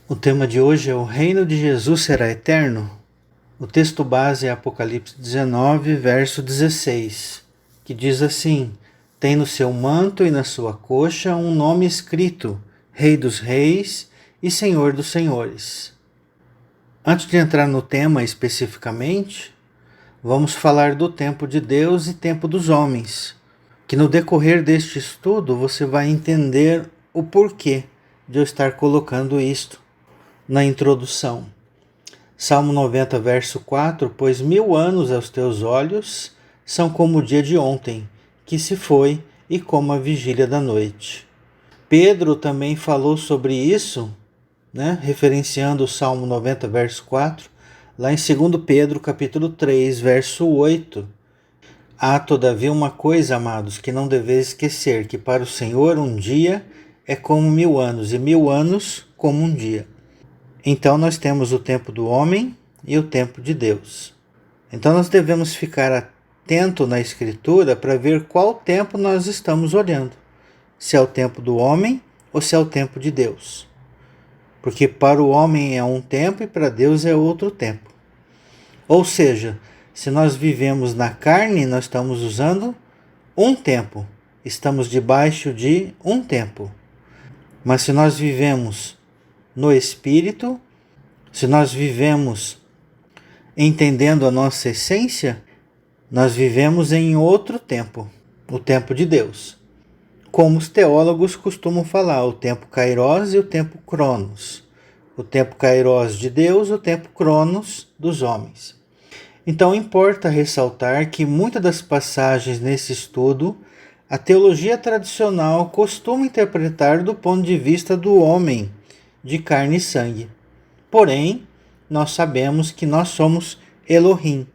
O tema de hoje é: o reino de Jesus será eterno? O texto base é Apocalipse 19, verso 16, que diz assim: tem no seu manto e na sua coxa um nome escrito: Rei dos Reis e Senhor dos Senhores. Antes de entrar no tema especificamente, vamos falar do tempo de Deus e tempo dos homens, que no decorrer deste estudo você vai entender o porquê de eu estar colocando isto na introdução. Salmo 90, verso 4: pois 1000 anos aos teus olhos são como o dia de ontem, que se foi, e como a vigília da noite. Pedro também falou sobre isso, referenciando o Salmo 90, verso 4, lá em 2 Pedro, capítulo 3, verso 8. Há, todavia, uma coisa, amados, que não deveis esquecer, que para o Senhor um dia é como 1000 anos, e 1000 anos como um dia. Então nós temos o tempo do homem e o tempo de Deus. Então nós devemos ficar atento na Escritura para ver qual tempo nós estamos olhando. Se é o tempo do homem ou se é o tempo de Deus. Porque para o homem é um tempo e para Deus é outro tempo. Ou seja, se nós vivemos na carne, nós estamos usando um tempo. Estamos debaixo de um tempo. Mas se nós vivemos no Espírito, se nós vivemos entendendo a nossa essência, nós vivemos em outro tempo, o tempo de Deus. Como os teólogos costumam falar, o tempo Kairos e o tempo Cronos. O tempo Kairos de Deus, o tempo Cronos dos homens. Então importa ressaltar que muitas das passagens nesse estudo, a teologia tradicional costuma interpretar do ponto de vista do homem, de carne e sangue. Porém, nós sabemos que nós somos Elohim,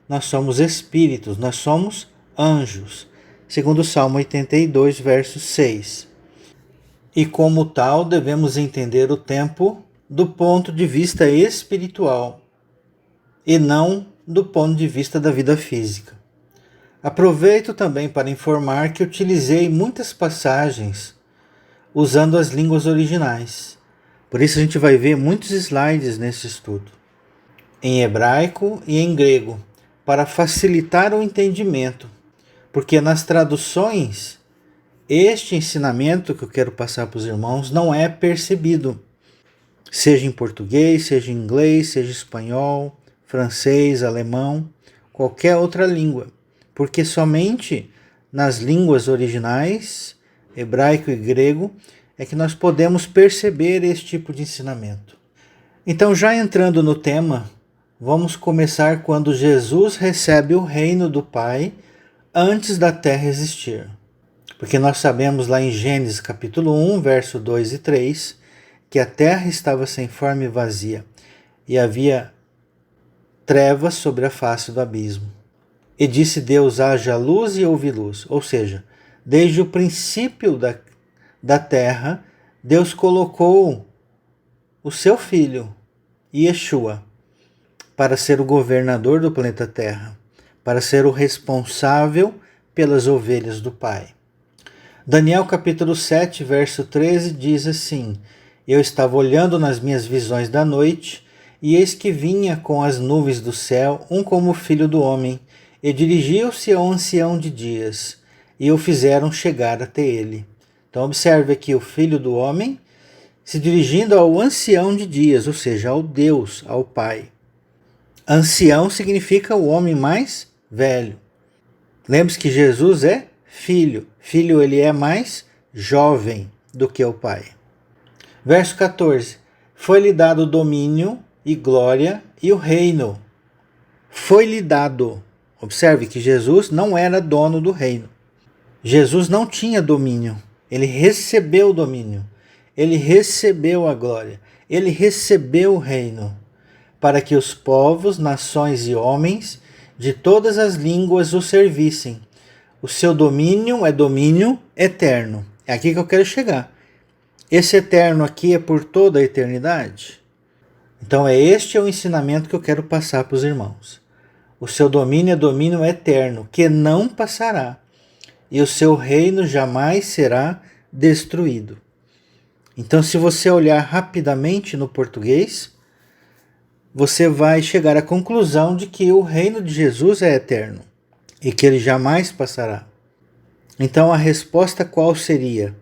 nós somos espíritos, nós somos anjos, segundo o Salmo 82, verso 6. E como tal, devemos entender o tempo do ponto de vista espiritual e não do ponto de vista da vida física. Aproveito também para informar que utilizei muitas passagens usando as línguas originais. Por isso a gente vai ver muitos slides nesse estudo, em hebraico e em grego, para facilitar o entendimento, porque nas traduções, este ensinamento que eu quero passar para os irmãos não é percebido, seja em português, seja em inglês, seja espanhol, francês, alemão, qualquer outra língua, porque somente nas línguas originais, hebraico e grego, é que nós podemos perceber esse tipo de ensinamento. Então, já entrando no tema, vamos começar quando Jesus recebe o reino do Pai antes da terra existir. Porque nós sabemos lá em Gênesis capítulo 1, verso 2 e 3, que a terra estava sem forma e vazia, e havia trevas sobre a face do abismo. E disse Deus: haja luz, e houve luz. Ou seja, desde o princípio da terra, Deus colocou o seu filho, Yeshua, para ser o governador do planeta Terra, para ser o responsável pelas ovelhas do Pai. Daniel capítulo 7, verso 13 diz assim: eu estava olhando nas minhas visões da noite, e eis que vinha com as nuvens do céu um como filho do homem, e dirigiu-se ao ancião de dias, e o fizeram chegar até ele. Então observe aqui o filho do homem se dirigindo ao ancião de dias, ou seja, ao Deus, ao Pai. Ancião significa o homem mais velho. Lembre-se que Jesus é filho. Filho, ele é mais jovem do que o Pai. Verso 14. Foi-lhe dado domínio e glória e o reino. Foi-lhe dado. Observe que Jesus não era dono do reino. Jesus não tinha domínio. Ele recebeu o domínio. Ele recebeu a glória. Ele recebeu o reino, para que os povos, nações e homens de todas as línguas o servissem. O seu domínio é domínio eterno. É aqui que eu quero chegar. Esse eterno aqui é por toda a eternidade. Então este é o ensinamento que eu quero passar para os irmãos. O seu domínio é domínio eterno, que não passará, e o seu reino jamais será destruído. Então, se você olhar rapidamente no português, você vai chegar à conclusão de que o reino de Jesus é eterno e que ele jamais passará. Então, a resposta qual seria?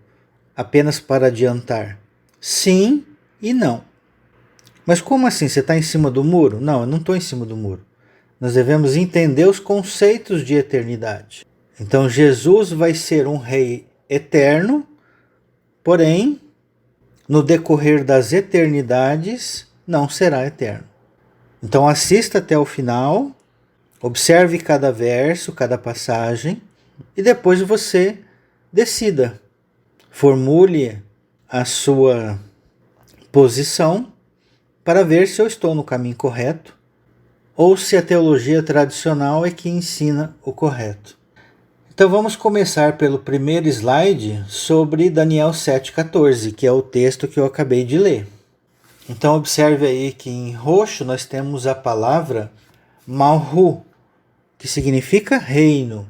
Apenas para adiantar: sim e não. Mas como assim? Você está em cima do muro? Não, eu não estou em cima do muro. Nós devemos entender os conceitos de eternidade. Então, Jesus vai ser um rei eterno, porém, no decorrer das eternidades, não será eterno. Então, assista até o final, observe cada verso, cada passagem, e depois você decida. Formule a sua posição para ver se eu estou no caminho correto ou se a teologia tradicional é que ensina o correto. Então vamos começar pelo primeiro slide sobre Daniel 7,14, que é o texto que eu acabei de ler. Então observe aí que em roxo nós temos a palavra Malhu, que significa reino,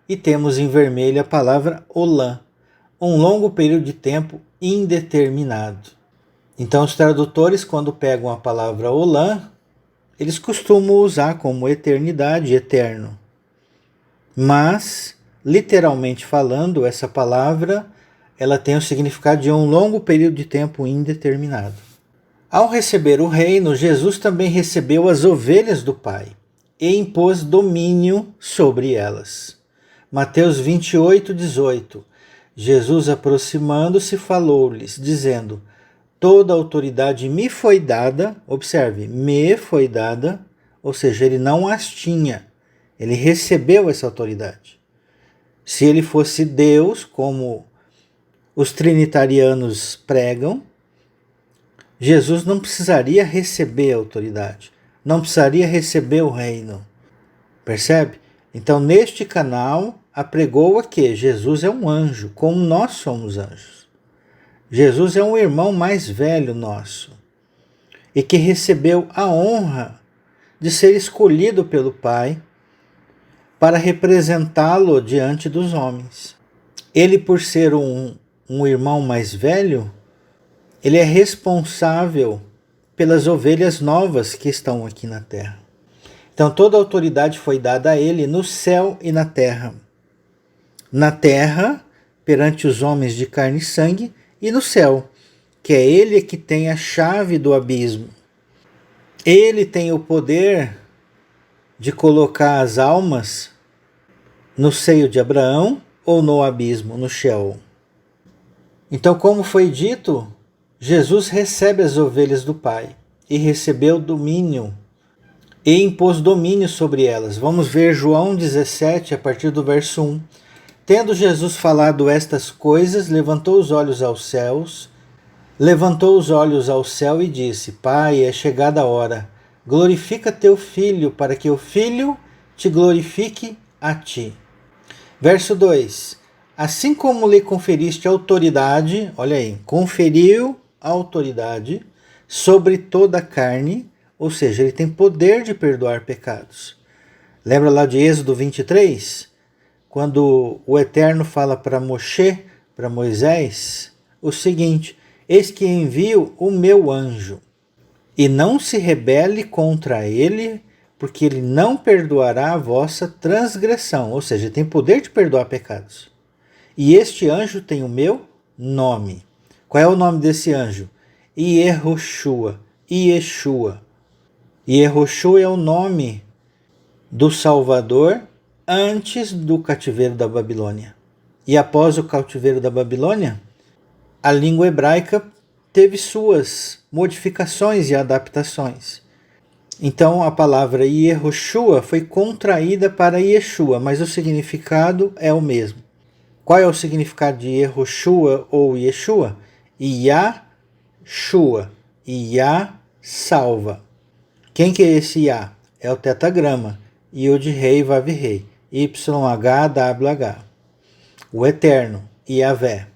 e temos em vermelho a palavra Olam, um longo período de tempo indeterminado. Então os tradutores, quando pegam a palavra Olam, eles costumam usar como eternidade, eterno. Mas, literalmente falando, essa palavra ela tem o significado de um longo período de tempo indeterminado. Ao receber o reino, Jesus também recebeu as ovelhas do Pai e impôs domínio sobre elas. Mateus 28:18. Jesus, aproximando-se, falou-lhes, dizendo: toda autoridade me foi dada, observe, me foi dada, ou seja, ele não as tinha, ele recebeu essa autoridade. Se ele fosse Deus, como os trinitarianos pregam, Jesus não precisaria receber a autoridade, não precisaria receber o reino. Percebe? Então, neste canal, apregoa que Jesus é um anjo, como nós somos anjos. Jesus é um irmão mais velho nosso e que recebeu a honra de ser escolhido pelo Pai para representá-lo diante dos homens. Ele, por ser um irmão mais velho, ele é responsável pelas ovelhas novas que estão aqui na terra. Então toda a autoridade foi dada a ele no céu e na terra. Na terra, perante os homens de carne e sangue, e no céu, que é ele que tem a chave do abismo. Ele tem o poder de colocar as almas no seio de Abraão ou no abismo, no Sheol. Então, como foi dito, Jesus recebe as ovelhas do Pai e recebeu domínio e impôs domínio sobre elas. Vamos ver João 17, a partir do verso 1. Tendo Jesus falado estas coisas, levantou os olhos aos céus e disse: Pai, é chegada a hora. Glorifica teu Filho, para que o Filho te glorifique a ti. Verso 2. Assim como lhe conferiste autoridade, olha aí, conferiu autoridade sobre toda a carne, ou seja, ele tem poder de perdoar pecados. Lembra lá de Êxodo 23? Quando o Eterno fala para Moisés, o seguinte: eis que envio o meu anjo, e não se rebele contra ele, porque ele não perdoará a vossa transgressão. Ou seja, tem poder de perdoar pecados. E este anjo tem o meu nome. Qual é o nome desse anjo? Yehoshua. Yeshua é o nome do Salvador antes do cativeiro da Babilônia. E após o cativeiro da Babilônia, a língua hebraica teve suas modificações e adaptações. Então a palavra Yehoshua foi contraída para Yeshua, mas o significado é o mesmo. Qual é o significado de Yehoshua ou Yeshua? Yah-shua, Yah salva. Quem que é esse Yah? É o tetagrama, Yod-Rei Vav-Rei, YHWH, o Eterno, Yahvé.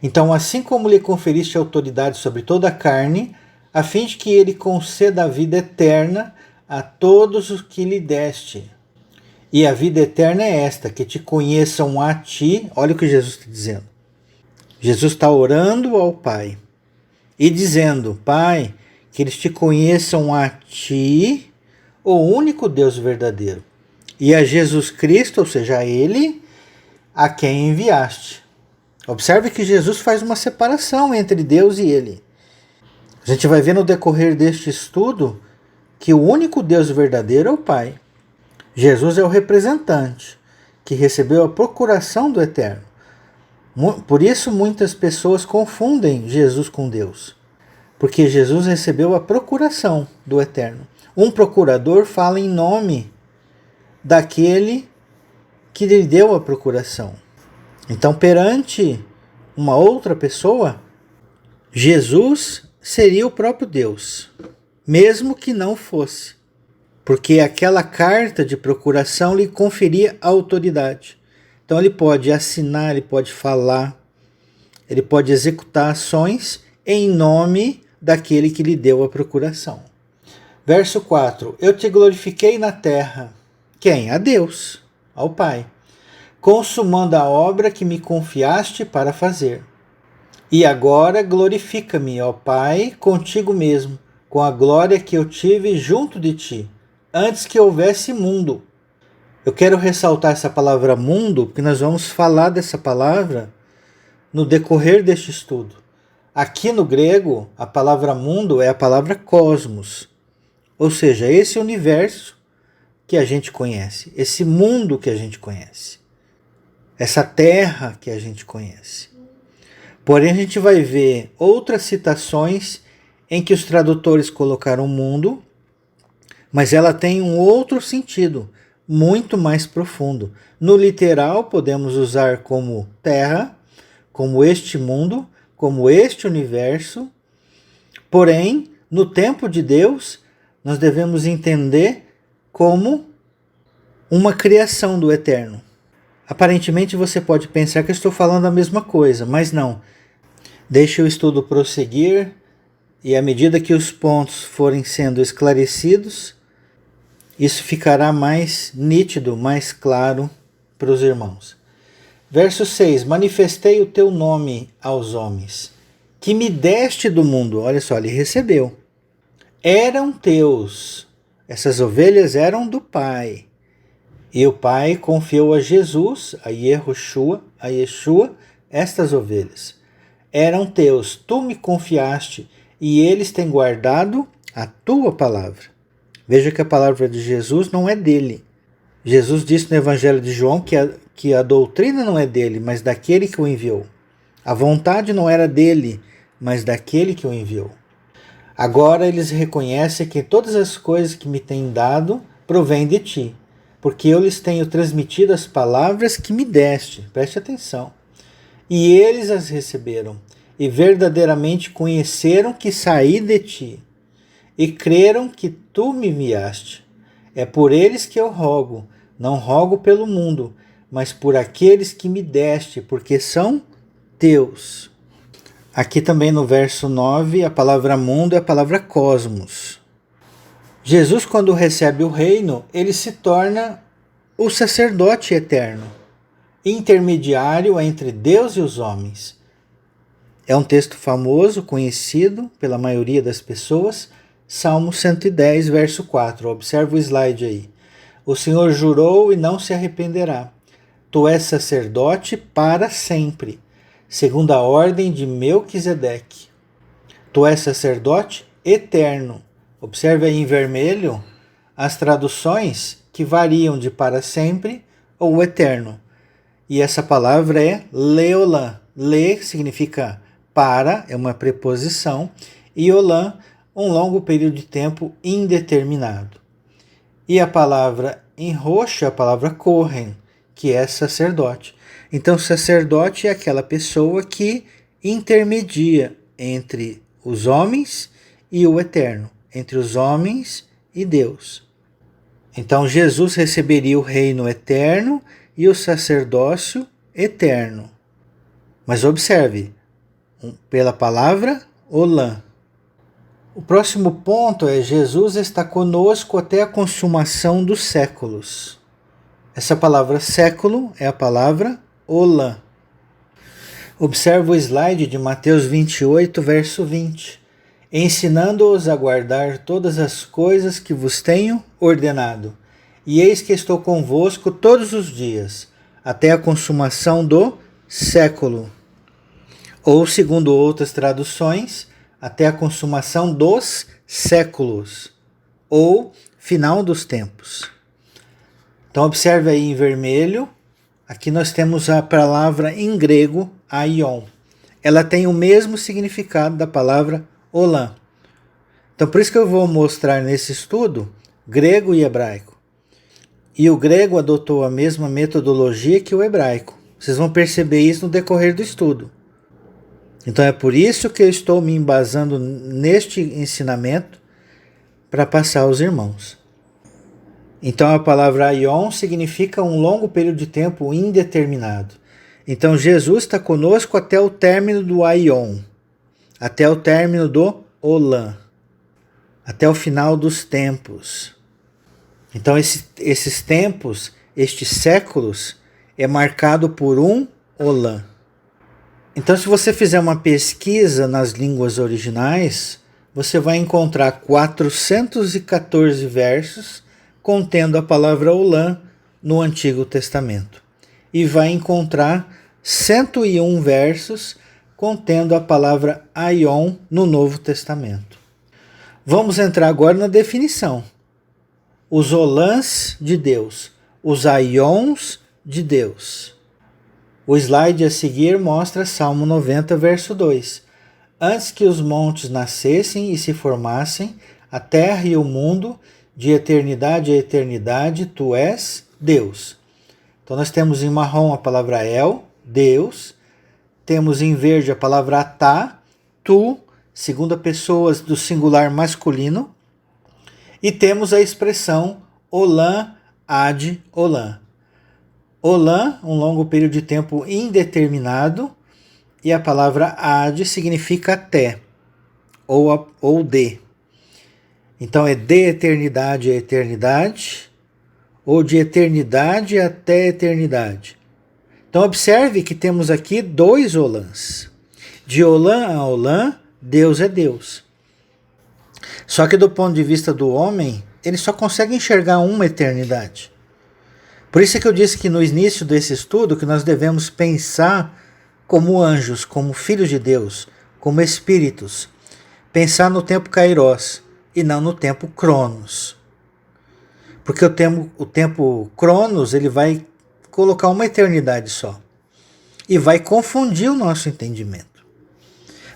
Então, assim como lhe conferiste autoridade sobre toda a carne, a fim de que ele conceda a vida eterna a todos os que lhe deste. E a vida eterna é esta, que te conheçam a ti. Olha o que Jesus está dizendo. Jesus está orando ao Pai. e dizendo: Pai, que eles te conheçam a ti, o único Deus verdadeiro, e a Jesus Cristo, ou seja, a Ele, a quem enviaste. Observe que Jesus faz uma separação entre Deus e Ele. A gente vai ver no decorrer deste estudo que o único Deus verdadeiro é o Pai. Jesus é o representante que recebeu a procuração do Eterno. Por isso muitas pessoas confundem Jesus com Deus, porque Jesus recebeu a procuração do Eterno. Um procurador fala em nome daquele que lhe deu a procuração. Então, perante uma outra pessoa, Jesus seria o próprio Deus, mesmo que não fosse, porque aquela carta de procuração lhe conferia autoridade. Então ele pode assinar, ele pode falar, ele pode executar ações em nome daquele que lhe deu a procuração. Verso 4: Eu te glorifiquei na terra. Quem? A Deus, ao Pai, consumando a obra que me confiaste para fazer. E agora glorifica-me, ó Pai, contigo mesmo, com a glória que eu tive junto de ti, antes que houvesse mundo. Eu quero ressaltar essa palavra mundo, porque nós vamos falar dessa palavra no decorrer deste estudo. Aqui no grego, a palavra mundo é a palavra cosmos, ou seja, esse universo que a gente conhece, esse mundo que a gente conhece, essa terra que a gente conhece. Porém, a gente vai ver outras citações em que os tradutores colocaram mundo, mas ela tem um outro sentido, muito mais profundo. No literal, podemos usar como terra, como este mundo, como este universo. Porém, no tempo de Deus, nós devemos entender como uma criação do Eterno. Aparentemente você pode pensar que eu estou falando a mesma coisa, mas não. Deixe o estudo prosseguir e à medida que os pontos forem sendo esclarecidos, isso ficará mais nítido, mais claro para os irmãos. Verso 6: Manifestei o teu nome aos homens, que me deste do mundo. Olha só, ele recebeu. Eram teus. Essas ovelhas eram do Pai. E o Pai confiou a Jesus, a Yeshua, estas ovelhas. Eram teus, tu me confiaste, e eles têm guardado a tua palavra. Veja que a palavra de Jesus não é dele. Jesus disse no Evangelho de João que a doutrina não é dele, mas daquele que o enviou. A vontade não era dele, mas daquele que o enviou. Agora eles reconhecem que todas as coisas que me têm dado provêm de ti, porque eu lhes tenho transmitido as palavras que me deste. Preste atenção. E eles as receberam, e verdadeiramente conheceram que saí de ti, e creram que tu me enviaste. É por eles que eu rogo, não rogo pelo mundo, mas por aqueles que me deste, porque são teus. Aqui também no verso 9, a palavra mundo é a palavra cosmos. Jesus, quando recebe o reino, ele se torna o sacerdote eterno, intermediário entre Deus e os homens. É um texto famoso, conhecido pela maioria das pessoas, Salmo 110, verso 4. Observa o slide aí. O Senhor jurou e não se arrependerá. Tu és sacerdote para sempre, segundo a ordem de Melquisedeque. Tu és sacerdote eterno. Observe aí em vermelho as traduções que variam de para sempre ou eterno. E essa palavra é leolã. Le significa para, é uma preposição, e olã, um longo período de tempo indeterminado. E a palavra em roxo é a palavra corren, que é sacerdote. Então, sacerdote é aquela pessoa que intermedia entre os homens e o eterno, entre os homens e Deus. Então, Jesus receberia o reino eterno e o sacerdócio eterno. Mas observe, pela palavra olã. O próximo ponto é: Jesus está conosco até a consumação dos séculos. Essa palavra século é a palavra olã. Observa o slide de Mateus 28, verso 20. Ensinando-os a guardar todas as coisas que vos tenho ordenado. E eis que estou convosco todos os dias, até a consumação do século. Ou, segundo outras traduções, até a consumação dos séculos. Ou final dos tempos. Então observe aí em vermelho, aqui nós temos a palavra em grego, aion. Ela tem o mesmo significado da palavra olam. Então por isso que eu vou mostrar nesse estudo grego e hebraico. E o grego adotou a mesma metodologia que o hebraico. Vocês vão perceber isso no decorrer do estudo. Então é por isso que eu estou me embasando neste ensinamento para passar aos irmãos. Então a palavra aion significa um longo período de tempo indeterminado. Então Jesus está conosco até o término do aion, até o término do olam, até o final dos tempos. Então esses tempos, estes séculos, é marcado por um olam. Então se você fizer uma pesquisa nas línguas originais, você vai encontrar 414 versos contendo a palavra olam no Antigo Testamento. E vai encontrar 101 versos contendo a palavra aion no Novo Testamento. Vamos entrar agora na definição. Os olams de Deus, os aions de Deus. O slide a seguir mostra Salmo 90, verso 2. Antes que os montes nascessem e se formassem, a terra e o mundo, de eternidade a eternidade, tu és Deus. Então nós temos em marrom a palavra El, Deus. Temos em verde a palavra Atá, tu, segunda pessoa do singular masculino. E temos a expressão Olam ad Olam. Olam, um longo período de tempo indeterminado, e a palavra ad significa até, ou de. Então é de eternidade a eternidade, ou de eternidade até eternidade. Então observe que temos aqui dois olams. De olam a olam, Deus é Deus. Só que do ponto de vista do homem, ele só consegue enxergar uma eternidade. Por isso é que eu disse que no início desse estudo que nós devemos pensar como anjos, como filhos de Deus, como espíritos. Pensar no tempo kairos e não no tempo cronos. Porque o tempo cronos ele vai colocar uma eternidade só. E vai confundir o nosso entendimento.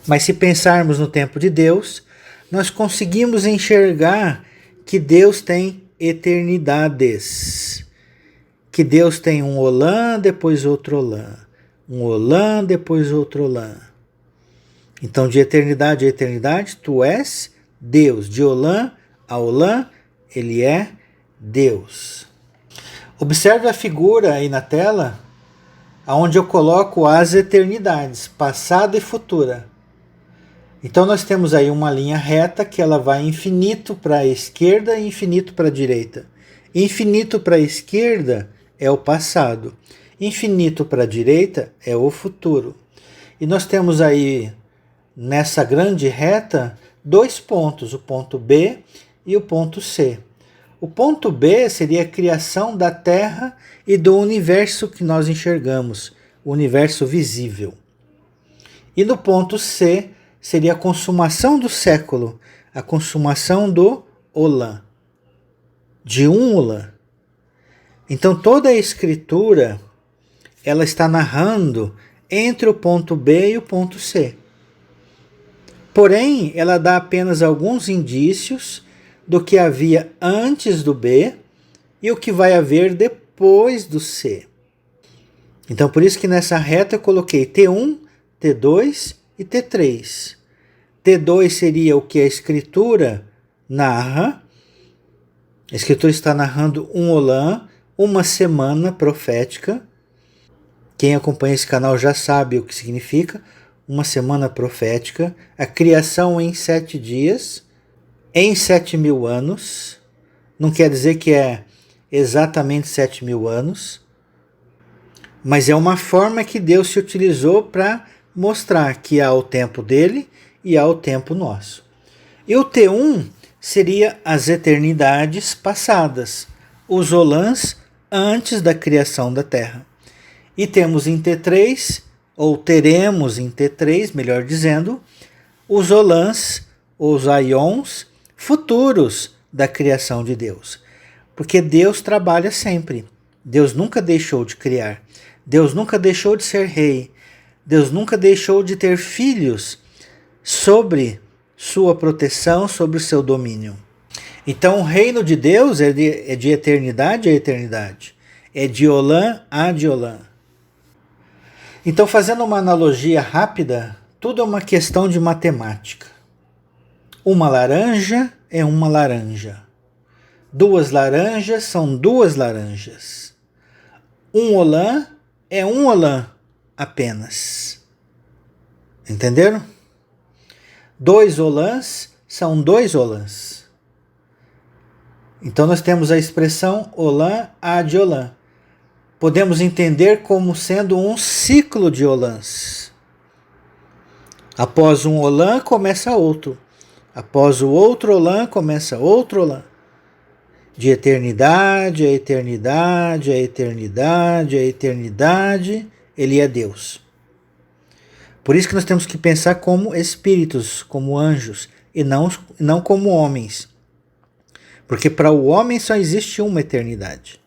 Mas se pensarmos no tempo de Deus, nós conseguimos enxergar que Deus tem eternidades. Que Deus tem um olam, depois outro olam. Um olam, depois outro olam. Então, de eternidade a eternidade, tu és Deus. De olam a olam, ele é Deus. Observe a figura aí na tela, onde eu coloco as eternidades, passada e futura. Então, nós temos aí uma linha reta que ela vai infinito para a esquerda e infinito para a direita. Infinito para a esquerda é o passado. Infinito para a direita é o futuro. E nós temos aí, nessa grande reta, dois pontos, o ponto B e o ponto C. O ponto B seria a criação da Terra e do universo que nós enxergamos, o universo visível. E no ponto C seria a consumação do século, a consumação do olam, de um olam. Então toda a escritura ela está narrando entre o ponto B e o ponto C. Porém, ela dá apenas alguns indícios do que havia antes do B e o que vai haver depois do C. Então, por isso que nessa reta eu coloquei T1, T2 e T3. T2 seria o que a Escritura narra. A Escritura está narrando um olam, uma semana profética. Quem acompanha esse canal já sabe o que significa. Uma semana profética. A criação em 7 dias, em 7.000 anos. Não quer dizer que é exatamente 7.000 anos. Mas é uma forma que Deus se utilizou para mostrar que há o tempo dele e há o tempo nosso. E o T1 seria as eternidades passadas, os olãs antes da criação da Terra. E temos em T3, ou teremos em T3, melhor dizendo, os olãs, os aions futuros da criação de Deus. Porque Deus trabalha sempre. Deus nunca deixou de criar. Deus nunca deixou de ser rei. Deus nunca deixou de ter filhos sobre sua proteção, sobre o seu domínio. Então o reino de Deus é de eternidade a eternidade. É de Olã a de Olã. Então, fazendo uma analogia rápida, tudo é uma questão de matemática. Uma laranja é uma laranja. Duas laranjas são duas laranjas. Um olã é um olã apenas. Entenderam? Dois olãs são dois olãs. Então nós temos a expressão olã ad olã. Podemos entender como sendo um ciclo de olãs. Após um olã começa outro. Após o outro olã começa outro olã. De eternidade a eternidade, a eternidade, a eternidade, ele é Deus. Por isso que nós temos que pensar como espíritos, como anjos, e não como homens. Porque para o homem só existe uma eternidade.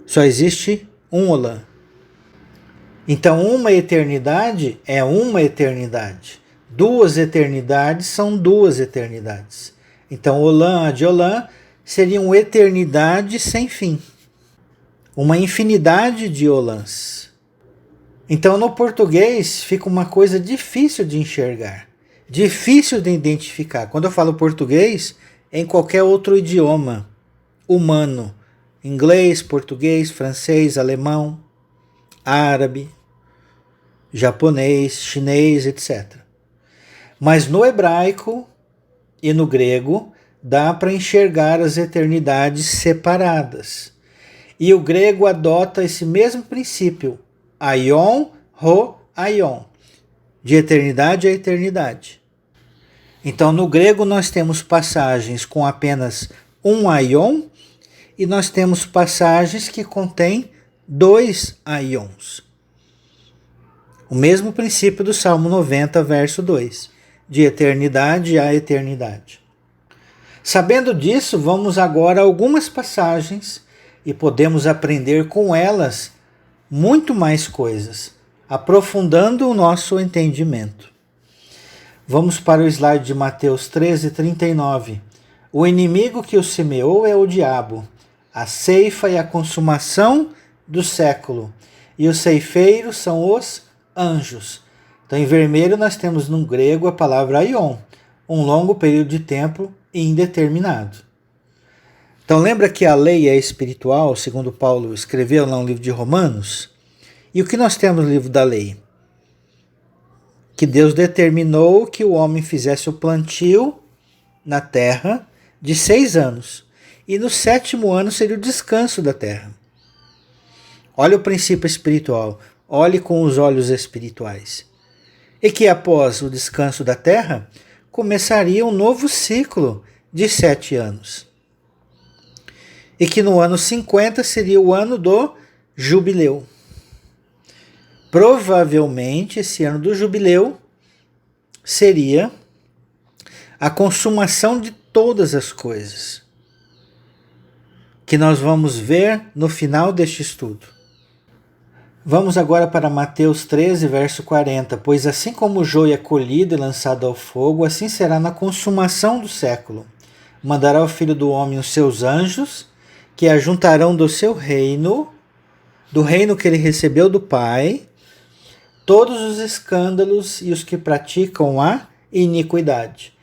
Só existe um olã. Então uma eternidade é uma eternidade. Duas eternidades são duas eternidades. Então olã ad olã seria uma eternidade sem fim. Uma infinidade de olãs. Então no português fica uma coisa difícil de enxergar. Difícil de identificar. Quando eu falo português, é em qualquer outro idioma humano. Inglês, português, francês, alemão, árabe, japonês, chinês, etc. Mas no hebraico e no grego dá para enxergar as eternidades separadas. E o grego adota esse mesmo princípio, aion, ro, aion, de eternidade a eternidade. Então no grego nós temos passagens com apenas um aion, e nós temos passagens que contêm dois aions. O mesmo princípio do Salmo 90, verso 2, de eternidade a eternidade. Sabendo disso, vamos agora a algumas passagens e podemos aprender com elas muito mais coisas, aprofundando o nosso entendimento. Vamos para o slide de Mateus 13, 39. O inimigo que o semeou é o diabo. A ceifa e a consumação do século. E os ceifeiros são os anjos. Então, em vermelho, nós temos no grego a palavra aion, um longo período de tempo indeterminado. Então, lembra que a lei é espiritual, segundo Paulo escreveu lá no livro de Romanos? E o que nós temos no livro da lei? Que Deus determinou que o homem fizesse o plantio na terra de 6 anos. E no 7º ano seria o descanso da terra. Olha o princípio espiritual. Olhe com os olhos espirituais. E que após o descanso da terra, começaria um novo ciclo de 7 anos. E que no ano 50 seria o ano do jubileu. Provavelmente esse ano do jubileu seria a consumação de todas as coisas, que nós vamos ver no final deste estudo. Vamos agora para Mateus 13, verso 40. Pois assim como o joio é colhido e lançado ao fogo, assim será na consumação do século. Mandará o Filho do Homem os seus anjos, que ajuntarão do seu reino, do reino que ele recebeu do Pai, todos os escândalos e os que praticam a iniquidade.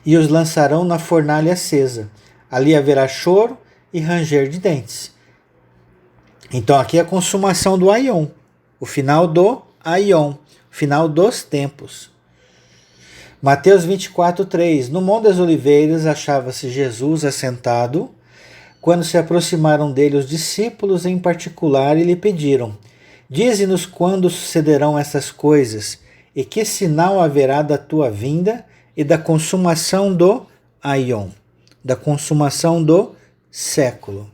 E os lançarão na fornalha acesa. Ali haverá choro e ranger de dentes. Então aqui é a consumação do aion, o final do aion, o final dos tempos. Mateus 24, 3. No Monte das Oliveiras achava-se Jesus assentado, quando se aproximaram dele os discípulos em particular e lhe pediram: Dize-nos quando sucederão essas coisas, e que sinal haverá da tua vinda e da consumação do aion, da consumação do século.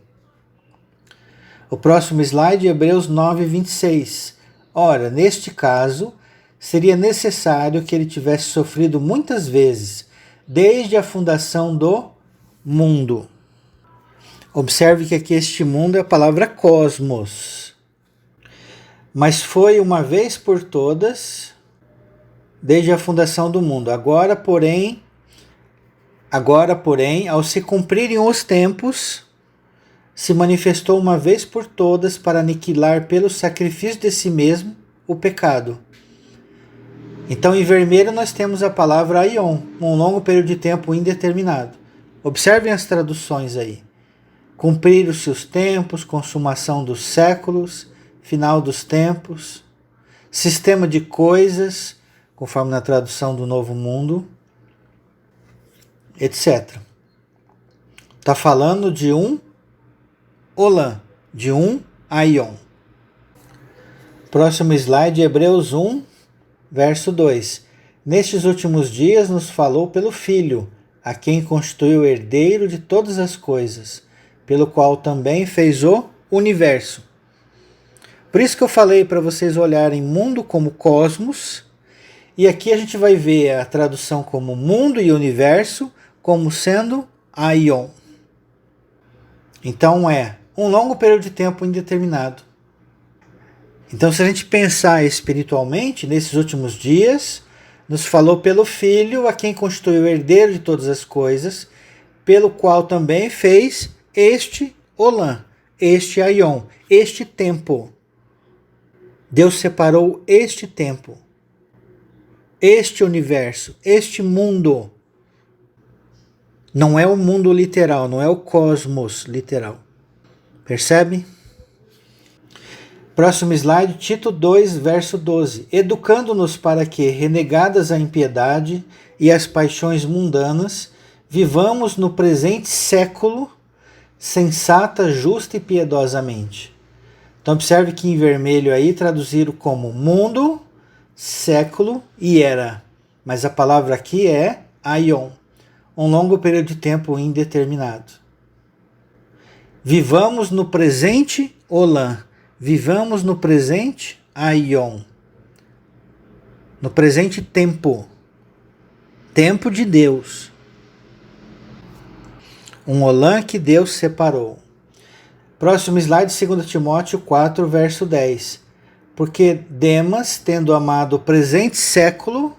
O próximo slide, Hebreus 9, 26. Ora, neste caso, seria necessário que ele tivesse sofrido muitas vezes, desde a fundação do mundo. Observe que aqui este mundo é a palavra cosmos. Mas foi uma vez por todas, desde a fundação do mundo. Agora, porém, ao se cumprirem os tempos, se manifestou uma vez por todas para aniquilar pelo sacrifício de si mesmo o pecado. Então, em vermelho, nós temos a palavra aion, um longo período de tempo indeterminado. Observem as traduções aí. Cumprir-se os tempos, consumação dos séculos, final dos tempos, sistema de coisas, conforme na tradução do Novo Mundo, etc. Está falando de um Olam, de um aion. Próximo slide, Hebreus 1, verso 2. Nestes últimos dias nos falou pelo Filho, a quem constituiu herdeiro de todas as coisas, pelo qual também fez o universo. Por isso que eu falei para vocês olharem mundo como cosmos, e aqui a gente vai ver a tradução como mundo e universo como sendo aion. Então é um longo período de tempo indeterminado. Então, se a gente pensar espiritualmente, nesses últimos dias, nos falou pelo Filho, a quem constituiu o herdeiro de todas as coisas, pelo qual também fez este Olam, este aion, este tempo. Deus separou este tempo, este universo, este mundo. Não é o mundo literal, não é o cosmos literal. Percebe? Próximo slide, Tito 2, verso 12. Educando-nos para que, renegadas a impiedade e as paixões mundanas, vivamos no presente século sensata, justa e piedosamente. Então observe que em vermelho aí traduziram como mundo, século e era. Mas a palavra aqui é aion, um longo período de tempo indeterminado. Vivamos no presente Olam. Vivamos no presente aion. No presente tempo. Tempo de Deus. Um Olam que Deus separou. Próximo slide, 2 Timóteo 4, verso 10. Porque Demas, tendo amado o presente século,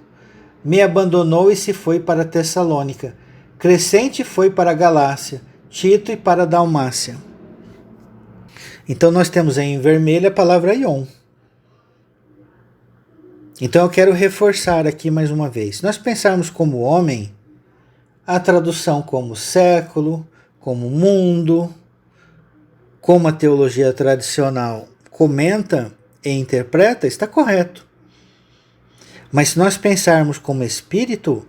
me abandonou e se foi para Tessalônica. Crescente foi para a Galácia, Tito e para a Dalmácia. Então nós temos aí em vermelho a palavra aion. Então eu quero reforçar aqui mais uma vez. Se nós pensarmos como homem, a tradução como século, como mundo, como a teologia tradicional comenta e interpreta, está correto. Mas se nós pensarmos como espírito,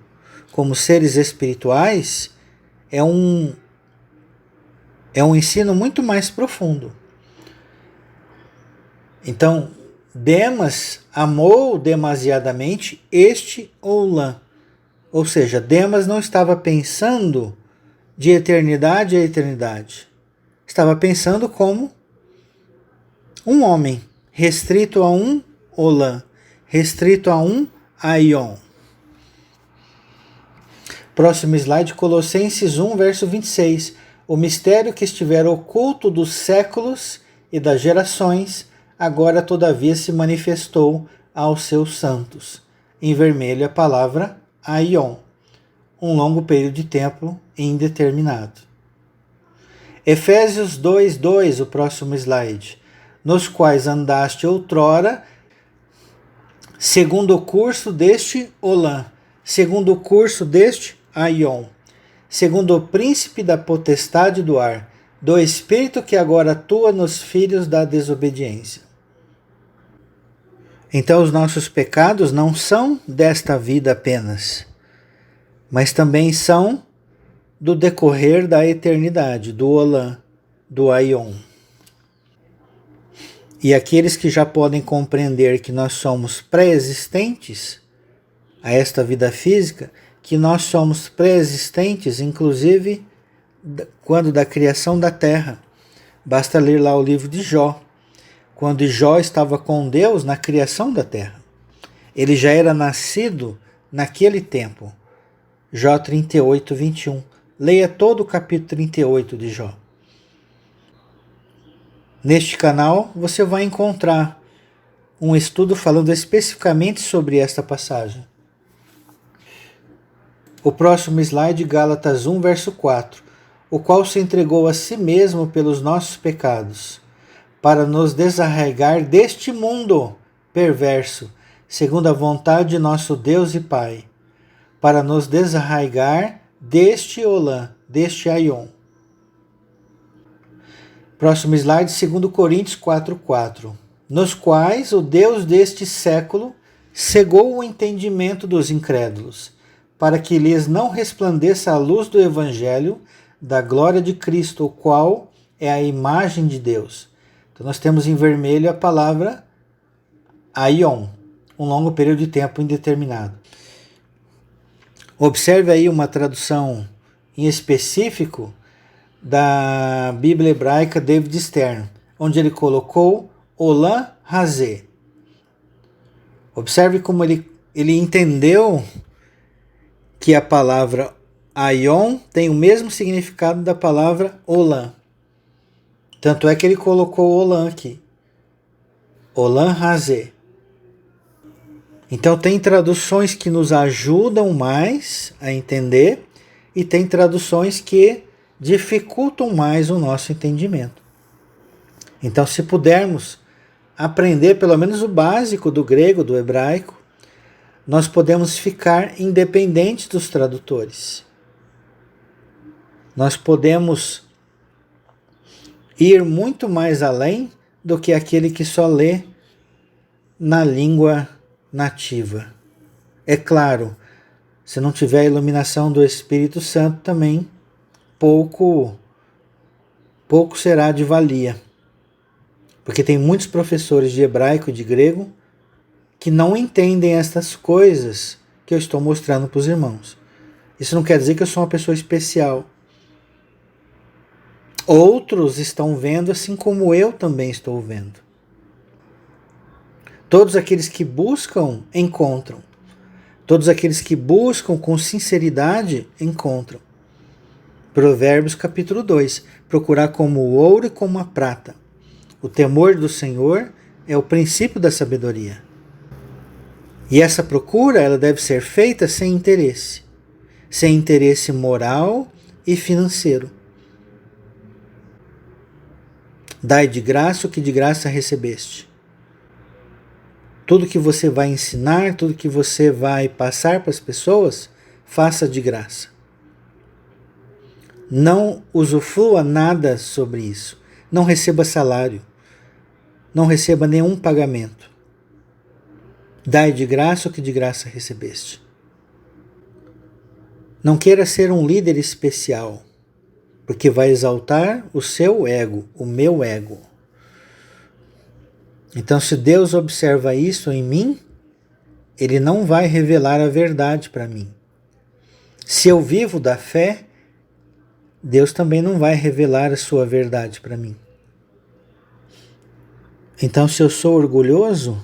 como seres espirituais, é um ensino muito mais profundo. Então, Demas amou demasiadamente este Olam. Ou seja, Demas não estava pensando de eternidade a eternidade. Estava pensando como um homem, restrito a um Olam, restrito a um aion. Próximo slide, Colossenses 1, verso 26. O mistério que estivera oculto dos séculos e das gerações, agora todavia se manifestou aos seus santos. Em vermelho a palavra aion, um longo período de tempo indeterminado. Efésios 2:2, o próximo slide. Nos quais andaste outrora, segundo o curso deste Olam, segundo o curso deste aion, segundo o príncipe da potestade do ar, do espírito que agora atua nos filhos da desobediência. Então os nossos pecados não são desta vida apenas, mas também são do decorrer da eternidade, do Olam, do aion. E aqueles que já podem compreender que nós somos pré-existentes a esta vida física, que nós somos pré-existentes, inclusive quando da criação da terra. Basta ler lá o livro de Jó, quando Jó estava com Deus na criação da terra. Ele já era nascido naquele tempo. Jó 38, 21. Leia todo o capítulo 38 de Jó. Neste canal você vai encontrar um estudo falando especificamente sobre esta passagem. O próximo slide, Gálatas 1, verso 4. O qual se entregou a si mesmo pelos nossos pecados, para nos desarraigar deste mundo perverso, segundo a vontade de nosso Deus e Pai, para nos desarraigar deste Olã, deste Aion. Próximo slide, 2 Coríntios 4:4. Nos quais o Deus deste século cegou o entendimento dos incrédulos, para que lhes não resplandeça a luz do Evangelho da glória de Cristo, o qual é a imagem de Deus. Então nós temos em vermelho a palavra Aion, um longo período de tempo indeterminado. Observe aí uma tradução em específico da Bíblia hebraica David Stern, onde ele colocou Olam Hazé. Observe como ele entendeu que a palavra Aion tem o mesmo significado da palavra Olam. Tanto é que ele colocou Olam aqui. Olam Hazé. Então tem traduções que nos ajudam mais a entender e tem traduções que dificultam mais o nosso entendimento. Então, se pudermos aprender pelo menos o básico do grego, do hebraico, nós podemos ficar independentes dos tradutores. Nós podemos ir muito mais além do que aquele que só lê na língua nativa. É claro, se não tiver a iluminação do Espírito Santo também, pouco será de valia. Porque tem muitos professores de hebraico e de grego que não entendem estas coisas que eu estou mostrando para os irmãos. Isso não quer dizer que eu sou uma pessoa especial. Outros estão vendo assim como eu também estou vendo. Todos aqueles que buscam, encontram. Todos aqueles que buscam com sinceridade, encontram. Provérbios capítulo 2. Procurar como o ouro e como a prata. O temor do Senhor é o princípio da sabedoria. E essa procura ela deve ser feita sem interesse. Sem interesse moral e financeiro. Dai de graça o que de graça recebeste. Tudo que você vai ensinar, tudo que você vai passar para as pessoas, faça de graça. Não usufrua nada sobre isso. Não receba salário. Não receba nenhum pagamento. Dai de graça o que de graça recebeste. Não queira ser um líder especial, porque vai exaltar o seu ego, o meu ego. Então, se Deus observa isso em mim, Ele não vai revelar a verdade para mim. Se eu vivo da fé, Deus também não vai revelar a sua verdade para mim. Então, se eu sou orgulhoso,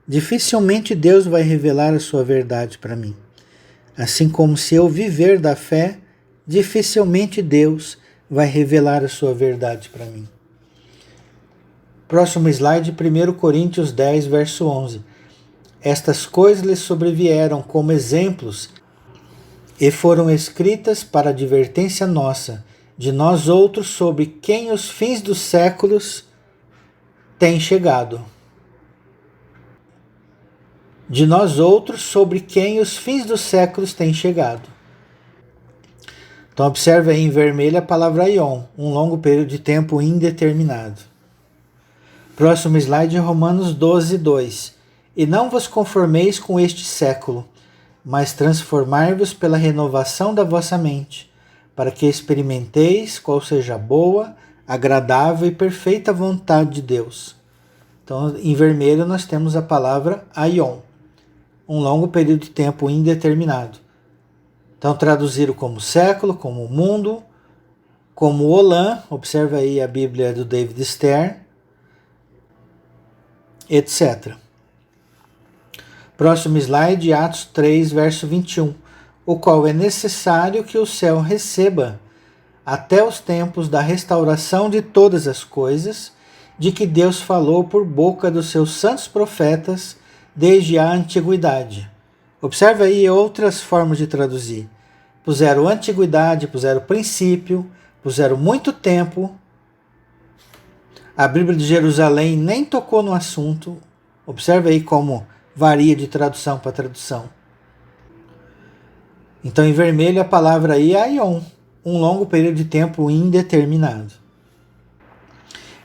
dificilmente Deus vai revelar a sua verdade para mim. Assim como se eu viver da fé, dificilmente Deus vai revelar a sua verdade para mim. Próximo slide, 1 Coríntios 10, verso 11. Estas coisas lhes sobrevieram como exemplos e foram escritas para advertência nossa, de nós outros, sobre quem os fins dos séculos têm chegado. De nós outros, sobre quem os fins dos séculos têm chegado. Então observe aí em vermelho a palavra Aion, um longo período de tempo indeterminado. Próximo slide, Romanos 12, 2. E não vos conformeis com este século, mas transformai-vos pela renovação da vossa mente, para que experimenteis qual seja a boa, agradável e perfeita vontade de Deus. Então, em vermelho, nós temos a palavra aion, um longo período de tempo indeterminado. Então, traduziram como século, como mundo, como Olam, observa aí a Bíblia do David Stern, etc. Próximo slide, Atos 3, verso 21, o qual é necessário que o céu receba até os tempos da restauração de todas as coisas, de que Deus falou por boca dos seus santos profetas desde a antiguidade. Observe aí outras formas de traduzir. Puseram antiguidade, puseram princípio, puseram muito tempo. A Bíblia de Jerusalém nem tocou no assunto. Observe aí como varia de tradução para tradução. Então, em vermelho, a palavra aí é aion, um longo período de tempo indeterminado.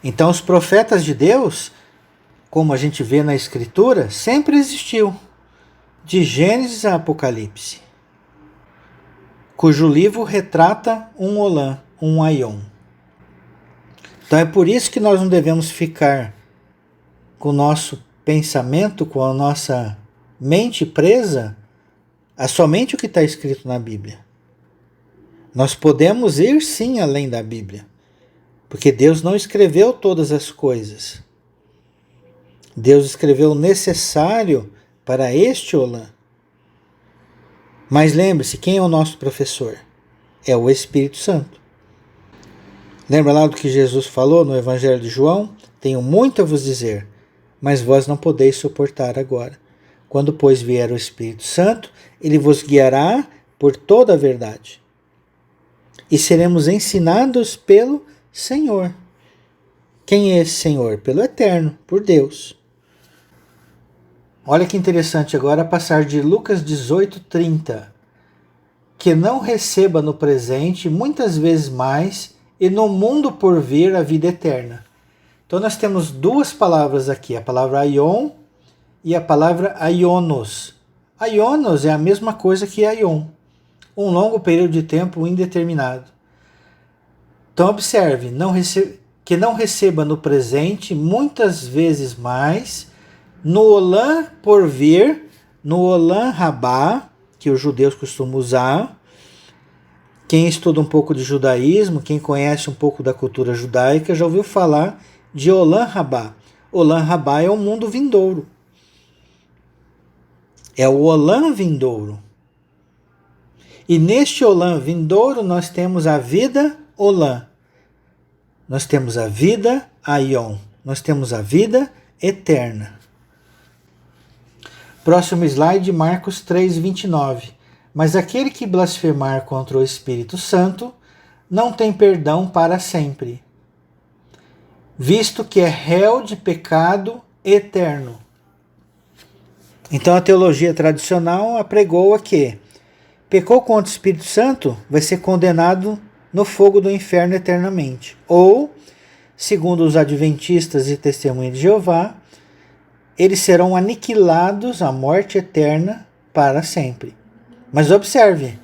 Então, os profetas de Deus, como a gente vê na Escritura, sempre existiu, de Gênesis a Apocalipse, cujo livro retrata um Olam, um aion. Então, é por isso que nós não devemos ficar com o nosso pensamento, com a nossa mente presa a somente o que está escrito na Bíblia. Nós podemos ir sim além da Bíblia, porque Deus não escreveu todas as coisas. Deus escreveu o necessário para este Olam. Mas lembre-se, quem é o nosso professor? É o Espírito Santo. Lembra lá do que Jesus falou no Evangelho de João? Tenho muito a vos dizer, mas vós não podeis suportar agora. Quando, pois, vier o Espírito Santo, ele vos guiará por toda a verdade. E seremos ensinados pelo Senhor. Quem é esse Senhor? Pelo Eterno, por Deus. Olha que interessante agora passar de Lucas 18:30. Que não receba no presente muitas vezes mais e no mundo por vir a vida eterna. Então nós temos duas palavras aqui, a palavra aion e a palavra aionos. Aionos é a mesma coisa que aion, um longo período de tempo indeterminado. Então observe, que não receba no presente muitas vezes mais, no Olam por vir, no Olam Rabá, que os judeus costumam usar. Quem estuda um pouco de judaísmo, quem conhece um pouco da cultura judaica, já ouviu falar de Olam Rabá. Olam Rabá é o mundo vindouro. É o Olam vindouro. E neste Olam vindouro nós temos a vida Olam. Nós temos a vida aion. Nós temos a vida eterna. Próximo slide, Marcos 3:29. Mas aquele que blasfemar contra o Espírito Santo não tem perdão para sempre, visto que é réu de pecado eterno. Então a teologia tradicional apregoa que pecou contra o Espírito Santo vai ser condenado no fogo do inferno eternamente. Ou, segundo os adventistas e testemunhas de Jeová, eles serão aniquilados à morte eterna para sempre. Mas observe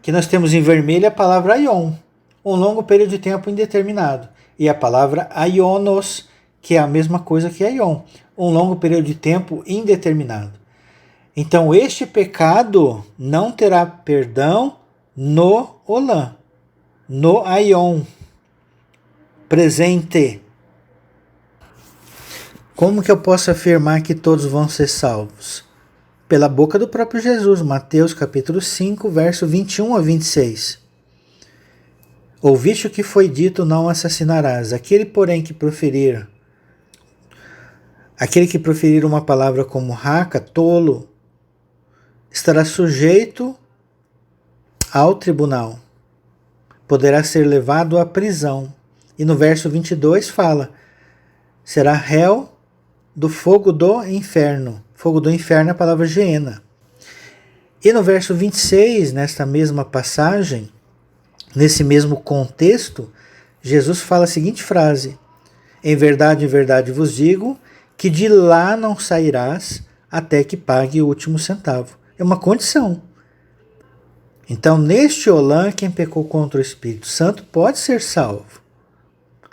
que nós temos em vermelho a palavra aion, um longo período de tempo indeterminado, e a palavra aionos, que é a mesma coisa que aion, um longo período de tempo indeterminado. Então este pecado não terá perdão no Olam, no aion, presente. Como que eu posso afirmar que todos vão ser salvos? Pela boca do próprio Jesus, Mateus capítulo 5, verso 21 a 26. Ouviste o que foi dito, não assassinarás. Aquele, porém, que proferir uma palavra como raca, tolo, estará sujeito ao tribunal. Poderá ser levado à prisão. E no verso 22 fala, será réu do fogo do inferno. Fogo do inferno é a palavra geena. E no verso 26, nesta mesma passagem, nesse mesmo contexto, Jesus fala a seguinte frase: em verdade vos digo, que de lá não sairás até que pague o último centavo. É uma condição. Então, neste Olam, quem pecou contra o Espírito Santo pode ser salvo,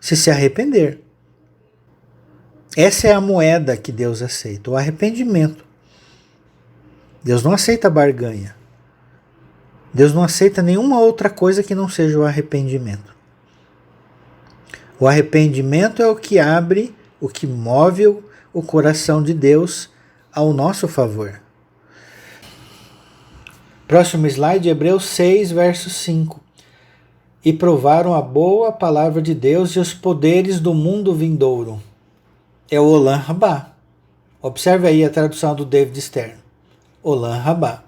se arrepender. Essa é a moeda que Deus aceita, o arrependimento. Deus não aceita barganha. Deus não aceita nenhuma outra coisa que não seja o arrependimento. O arrependimento é o que abre, o que move o coração de Deus ao nosso favor. Próximo slide, Hebreus 6, verso 5. E provaram a boa palavra de Deus e os poderes do mundo vindouro. É o Olam Rabá. Observe aí a tradução do David Stern. Olam Rabá.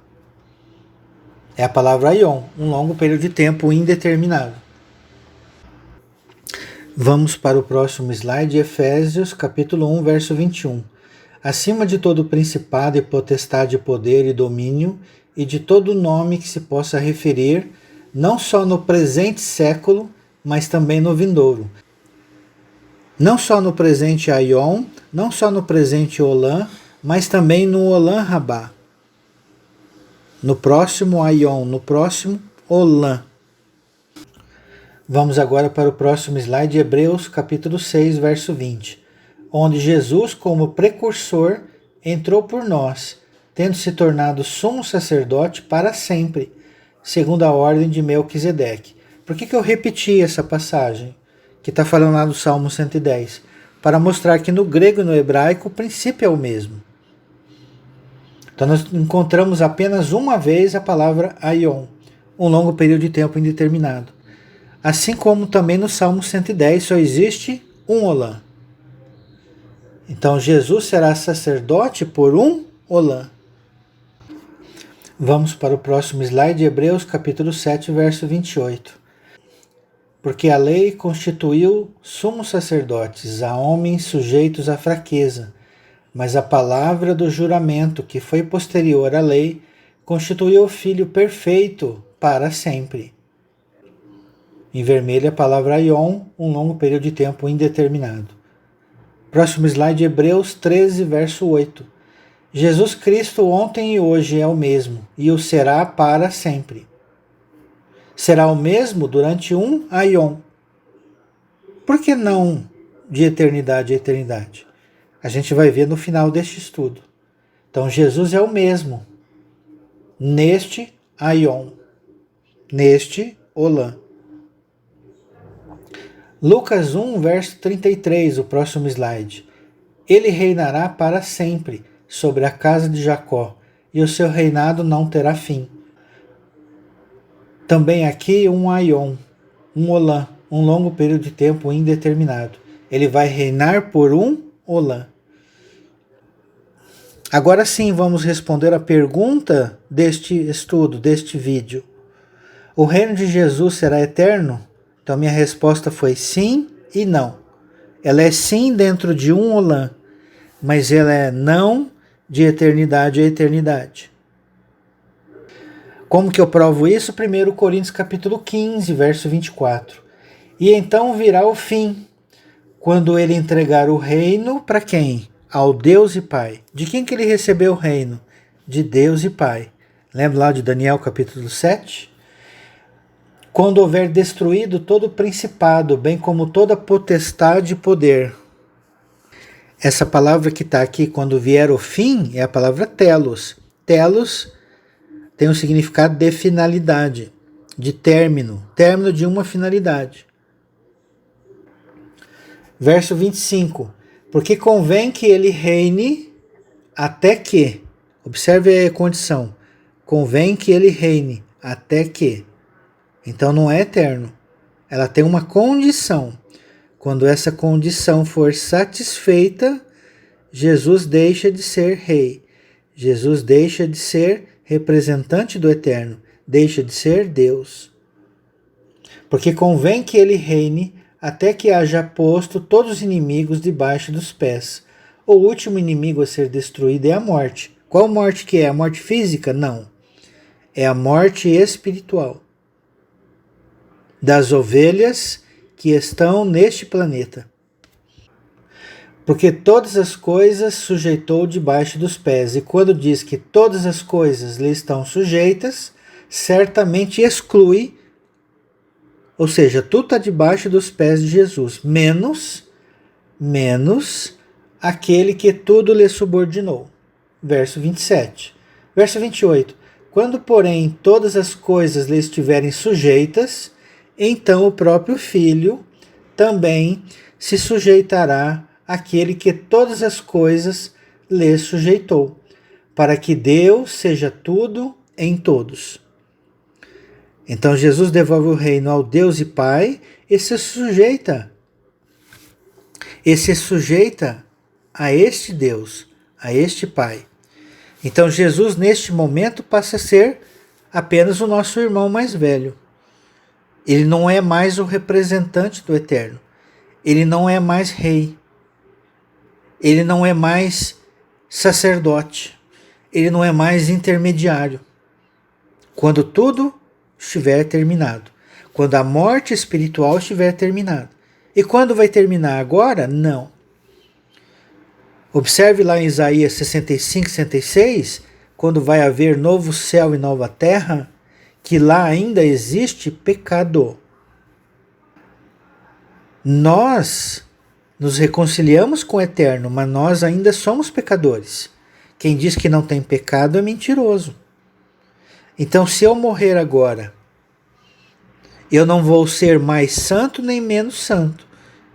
É a palavra Aion, um longo período de tempo indeterminado. Vamos para o próximo slide, Efésios, capítulo 1, verso 21. Acima de todo principado e potestade, poder e domínio, e de todo nome que se possa referir, não só no presente século, mas também no vindouro. Não só no presente Aion, não só no presente Olam, mas também no Olam Rabá. No próximo Aion, no próximo Olam. Vamos agora para o próximo slide, Hebreus capítulo 6, verso 20, onde Jesus, como precursor, entrou por nós, tendo se tornado sumo sacerdote para sempre, segundo a ordem de Melquisedeque. Por que eu repeti essa passagem, que está falando lá do Salmo 110? Para mostrar que no grego e no hebraico o princípio é o mesmo. Então nós encontramos apenas uma vez a palavra Aion, um longo período de tempo indeterminado. Assim como também no Salmo 110 só existe um Olam. Então Jesus será sacerdote por um Olam. Vamos para o próximo slide, Hebreus capítulo 7, verso 28. Porque a lei constituiu sumos sacerdotes a homens sujeitos à fraqueza, mas a palavra do juramento, que foi posterior à lei, constituiu o Filho perfeito para sempre. Em vermelho a palavra Aion, um longo período de tempo indeterminado. Próximo slide, Hebreus 13, verso 8. Jesus Cristo ontem e hoje é o mesmo, e o será para sempre. Será o mesmo durante um Aion. Por que não de eternidade a eternidade? A gente vai ver no final deste estudo. Então Jesus é o mesmo neste Aion, neste Olam. Lucas 1, verso 33, o próximo slide. Ele reinará para sempre sobre a casa de Jacó, e o seu reinado não terá fim. Também aqui um Aion, um Olam, um longo período de tempo indeterminado. Ele vai reinar por um Olam. Agora sim, vamos responder a pergunta deste estudo, deste vídeo. O reino de Jesus será eterno? Então minha resposta foi sim e não. Ela é sim dentro de um Olam, mas ela é não de eternidade a eternidade. Como que eu provo isso? 1 Coríntios capítulo 15, verso 24. E então virá o fim, quando ele entregar o reino para quem? Ao Deus e Pai. De quem que ele recebeu o reino? De Deus e Pai. Lembra lá de Daniel capítulo 7? Quando houver destruído todo o principado, bem como toda potestade e poder. Essa palavra que está aqui, quando vier o fim, é a palavra telos. Telos tem o significado de finalidade, de término de uma finalidade. Verso 25. Porque convém que ele reine até que, observe a condição, convém que ele reine até que. Então não é eterno, ela tem uma condição. Quando essa condição for satisfeita, Jesus deixa de ser rei, Jesus deixa de ser representante do eterno, deixa de ser Deus. Porque convém que ele reine até que haja posto todos os inimigos debaixo dos pés. O último inimigo a ser destruído é a morte. Qual morte que é? A morte física? Não. É a morte espiritual das ovelhas que estão neste planeta. Porque todas as coisas sujeitou debaixo dos pés. E quando diz que todas as coisas lhe estão sujeitas, certamente exclui, ou seja, tudo está debaixo dos pés de Jesus, menos aquele que tudo lhe subordinou. Verso 27. Verso 28. Quando, porém, todas as coisas lhe estiverem sujeitas, então o próprio Filho também se sujeitará àquele que todas as coisas lhe sujeitou, para que Deus seja tudo em todos. Então Jesus devolve o reino ao Deus e Pai e se sujeita a este Deus, a este Pai. Então Jesus neste momento passa a ser apenas o nosso irmão mais velho. Ele não é mais o representante do Eterno. Ele não é mais rei. Ele não é mais sacerdote. Ele não é mais intermediário. Quando tudo estiver terminado. Quando a morte espiritual estiver terminada. E quando vai terminar agora? Não. Observe lá em Isaías 65, 66, quando vai haver novo céu e nova terra, que lá ainda existe pecado. Nós nos reconciliamos com o Eterno, mas nós ainda somos pecadores. Quem diz que não tem pecado é mentiroso. Então, se eu morrer agora, eu não vou ser mais santo nem menos santo.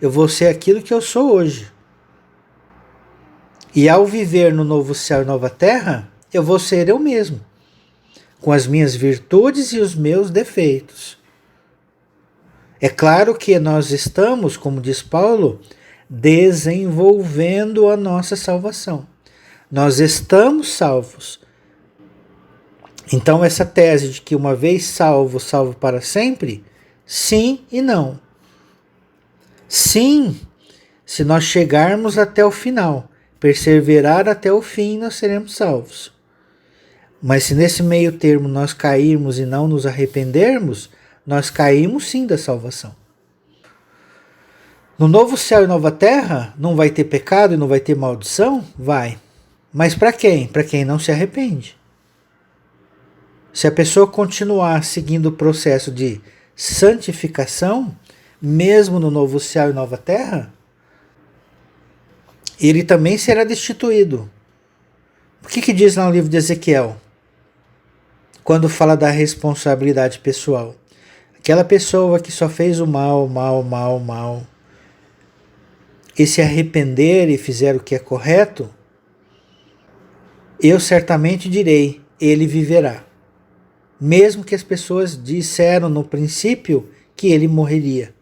Eu vou ser aquilo que eu sou hoje. E ao viver no novo céu e nova terra, eu vou ser eu mesmo, com as minhas virtudes e os meus defeitos. É claro que nós estamos, como diz Paulo, desenvolvendo a nossa salvação. Nós estamos salvos. Então essa tese de que uma vez salvo, salvo para sempre, sim e não. Sim, se nós chegarmos até o final, perseverar até o fim, nós seremos salvos. Mas se nesse meio termo nós cairmos e não nos arrependermos, nós caímos sim da salvação. No novo céu e nova terra, não vai ter pecado e não vai ter maldição? Vai. Mas para quem? Para quem não se arrepende. Se a pessoa continuar seguindo o processo de santificação, mesmo no novo céu e nova terra, ele também será destituído. O que diz lá no livro de Ezequiel? Quando fala da responsabilidade pessoal. Aquela pessoa que só fez o mal, e se arrepender e fizer o que é correto, eu certamente direi, ele viverá. Mesmo que as pessoas disseram no princípio que ele morreria.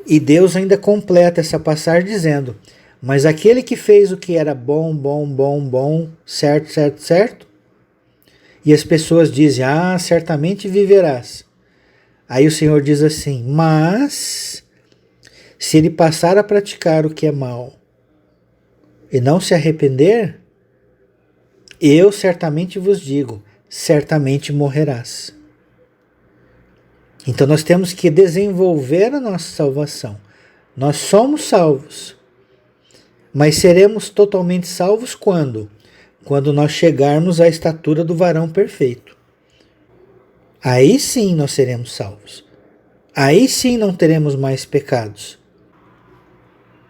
E Deus ainda completa essa passagem dizendo, mas aquele que fez o que era bom, certo, e as pessoas dizem, certamente viverás. Aí o Senhor diz assim, mas se ele passar a praticar o que é mal e não se arrepender, eu certamente vos digo, certamente morrerás. Então nós temos que desenvolver a nossa salvação. Nós somos salvos, mas seremos totalmente salvos quando? Quando nós chegarmos à estatura do varão perfeito. Aí sim nós seremos salvos. Aí sim não teremos mais pecados.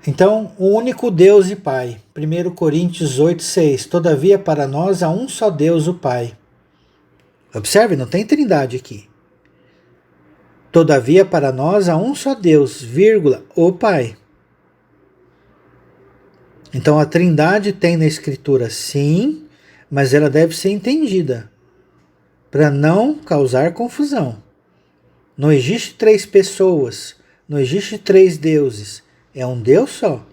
Então, o único Deus e Pai. 1 Coríntios 8:6. Todavia para nós há um só Deus, o Pai. Observe, não tem trindade aqui. Todavia para nós há um só Deus, o Pai. Então a trindade tem na Escritura sim, mas ela deve ser entendida, para não causar confusão. Não existe 3 pessoas, não existe 3 deuses, é um Deus só.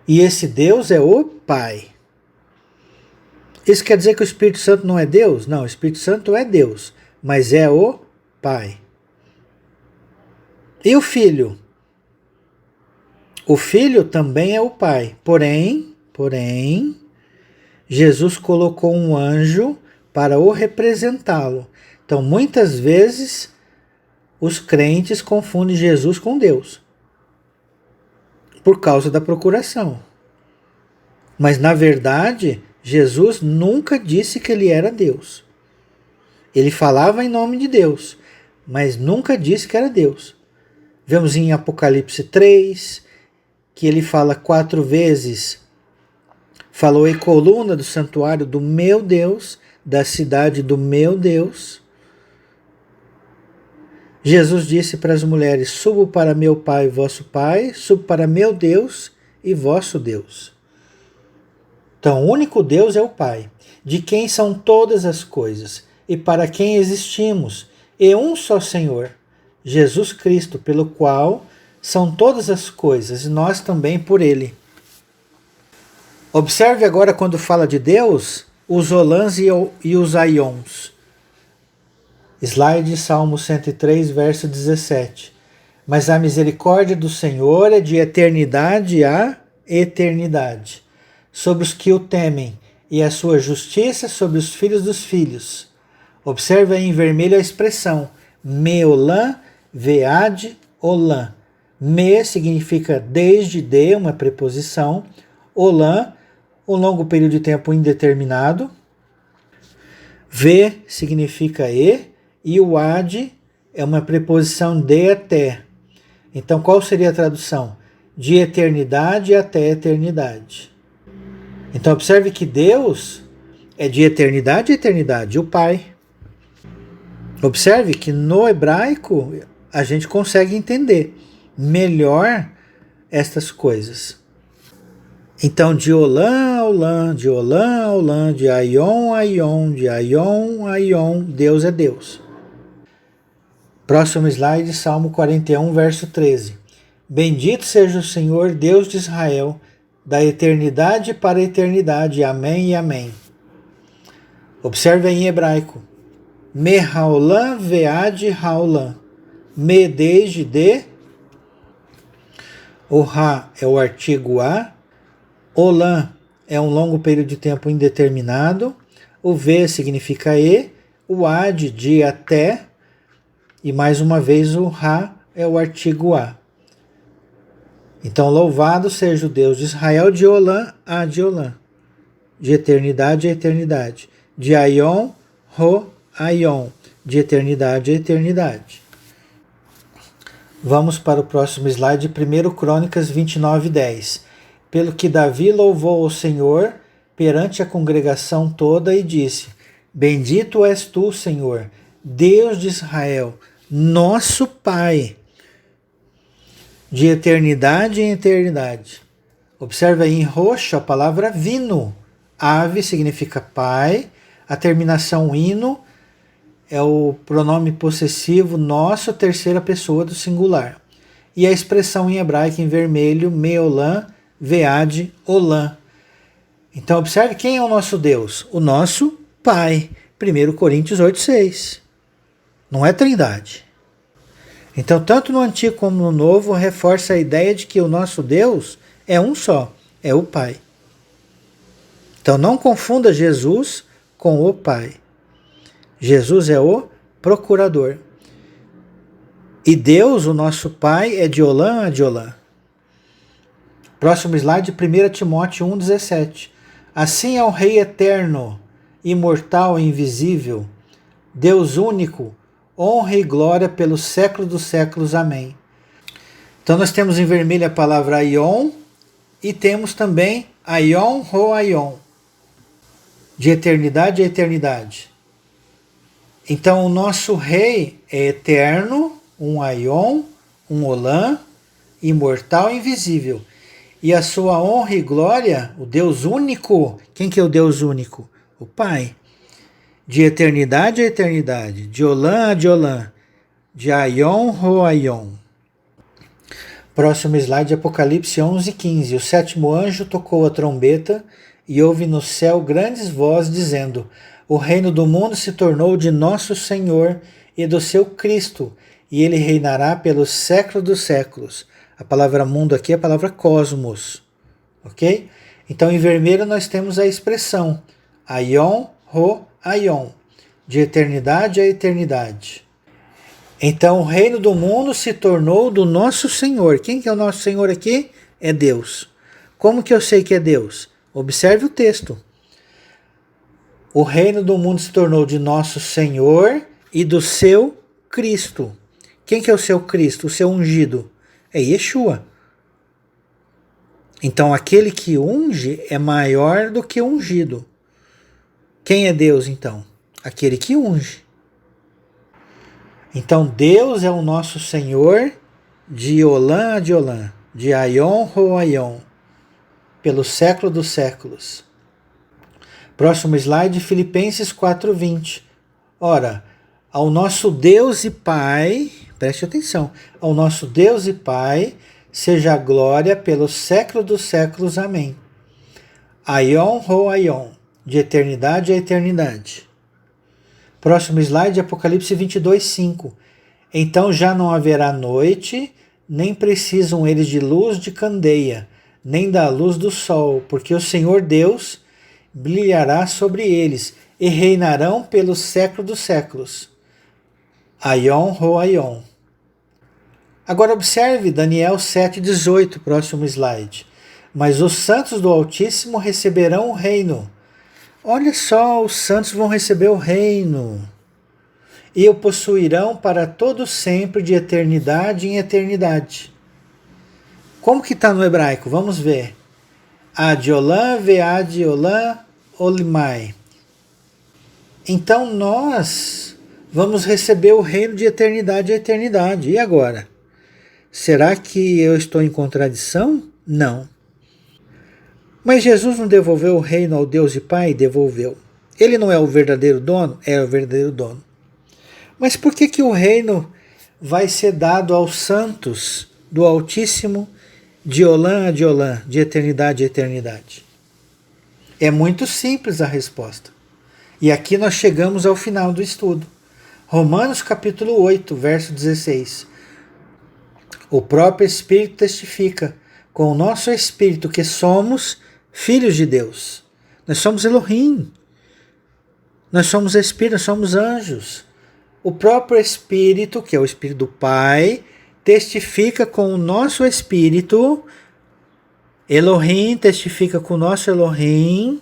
E esse Deus é o Pai. Isso quer dizer que o Espírito Santo não é Deus? Não, o Espírito Santo é Deus, mas é o Pai. E o Filho? O Filho também é o Pai, porém, Jesus colocou um anjo para o representá-lo. Então, muitas vezes, os crentes confundem Jesus com Deus, por causa da procuração. Mas, na verdade, Jesus nunca disse que ele era Deus. Ele falava em nome de Deus, mas nunca disse que era Deus. Vemos em Apocalipse 3, que ele fala 4 vezes, falou e coluna do santuário do meu Deus, da cidade do meu Deus. Jesus disse para as mulheres: subo para meu Pai e vosso Pai, subo para meu Deus e vosso Deus. Então, o único Deus é o Pai, de quem são todas as coisas e para quem existimos, e um só Senhor, Jesus Cristo, pelo qual são todas as coisas, e nós também por ele. Observe agora quando fala de Deus, os olãs e os aions. Slide Salmo 103, verso 17. Mas a misericórdia do Senhor é de eternidade a eternidade, sobre os que o temem, e a sua justiça sobre os filhos dos filhos. Observe aí em vermelho a expressão meolã, vead, olã. Me significa desde, de, uma preposição. Olã, um longo período de tempo indeterminado. Ve significa e o ad é uma preposição de até. Então, qual seria a tradução? De eternidade até eternidade. Então, observe que Deus é de eternidade a eternidade, o Pai. Observe que no hebraico a gente consegue entender melhor estas coisas. Então, de olã a olã, de olã a olã, de aion a aion, de aion a aion, Deus é Deus. Próximo slide, Salmo 41, verso 13. Bendito seja o Senhor, Deus de Israel, da eternidade para a eternidade. Amém e amém. Observe aí em hebraico. Me haolam vead haolam. Me desde de. O ha é o artigo a. Olam é um longo período de tempo indeterminado. O ve significa e. O ad de até. E mais uma vez o ha é o artigo a. Então, louvado seja o Deus de Israel, de Olã a de Olã, de eternidade a eternidade, de Aion, Ro, Aion, de eternidade a eternidade. Vamos para o próximo slide, 1 Crônicas 29, 10. Pelo que Davi louvou ao Senhor perante a congregação toda e disse: Bendito és tu, Senhor, Deus de Israel, nosso Pai, de eternidade em eternidade. Observe aí em roxo a palavra vino. Ave significa pai, a terminação ino é o pronome possessivo nosso, terceira pessoa do singular. E a expressão em hebraico em vermelho, meolã, vead, olã. Então observe quem é o nosso Deus, o nosso Pai. 1 Coríntios 8,6. Não é trindade. Então, tanto no Antigo como no Novo, reforça a ideia de que o nosso Deus é um só, é o Pai. Então, não confunda Jesus com o Pai. Jesus é o procurador. E Deus, o nosso Pai, é de Olã a de Olã. Próximo slide, 1 Timóteo 1,17. Assim é o Rei eterno, imortal e invisível, Deus único, honra e glória pelos séculos dos séculos. Amém. Então nós temos em vermelho a palavra aion e temos também aion, ro, aion, de eternidade a eternidade. Então o nosso rei é eterno, um aion, um olã, imortal e invisível. E a sua honra e glória, o Deus único, quem que é o Deus único? O Pai. De eternidade a eternidade, de Olã a de Olã, de Aion, Ro, Aion. Próximo slide, Apocalipse 11:15. O sétimo anjo tocou a trombeta e houve no céu grandes vozes dizendo: o reino do mundo se tornou de nosso Senhor e do seu Cristo, e ele reinará pelos séculos dos séculos. A palavra mundo aqui é a palavra cosmos, ok? Então em vermelho nós temos a expressão Aion, Ro, Aion, de eternidade a eternidade. Então o reino do mundo se tornou do nosso Senhor. Quem que é o nosso Senhor aqui? É Deus. Como que eu sei que é Deus? Observe o texto. O reino do mundo se tornou de nosso Senhor e do seu Cristo. Quem que é o seu Cristo? O seu ungido? É Yeshua. Então aquele que unge é maior do que o ungido. Quem é Deus então? Aquele que unge. Então Deus é o nosso Senhor de Olã a de Olã, de Aion a Aion, pelo século dos séculos. Próximo slide, Filipenses 4:20. Ora, ao nosso Deus e Pai, preste atenção, ao nosso Deus e Pai, seja a glória pelo século dos séculos. Amém. Aion ho Aion, de eternidade a eternidade. Próximo slide, Apocalipse 22:5. Então já não haverá noite, nem precisam eles de luz de candeia, nem da luz do sol, porque o Senhor Deus brilhará sobre eles e reinarão pelo século dos séculos. Aion ho Aion. Agora observe Daniel 7:18, próximo slide. Mas os santos do Altíssimo receberão o reino. Olha só, os santos vão receber o reino. E o possuirão para todo sempre, de eternidade em eternidade. Como que está no hebraico? Vamos ver. Adiolam veadiolam olimai. Então nós vamos receber o reino de eternidade a eternidade. E agora? Será que eu estou em contradição? Não. Mas Jesus não devolveu o reino ao Deus e Pai? Devolveu. Ele não é o verdadeiro dono? É o verdadeiro dono. Mas por que o reino vai ser dado aos santos do Altíssimo de Olã a de Olã, de eternidade a eternidade? É muito simples a resposta. E aqui nós chegamos ao final do estudo. Romanos capítulo 8, verso 16. O próprio Espírito testifica com o nosso Espírito que somos filhos de Deus. Nós somos Elohim. Nós somos Espírito, nós somos anjos. O próprio Espírito, que é o Espírito do Pai, testifica com o nosso Espírito. Elohim testifica com o nosso Elohim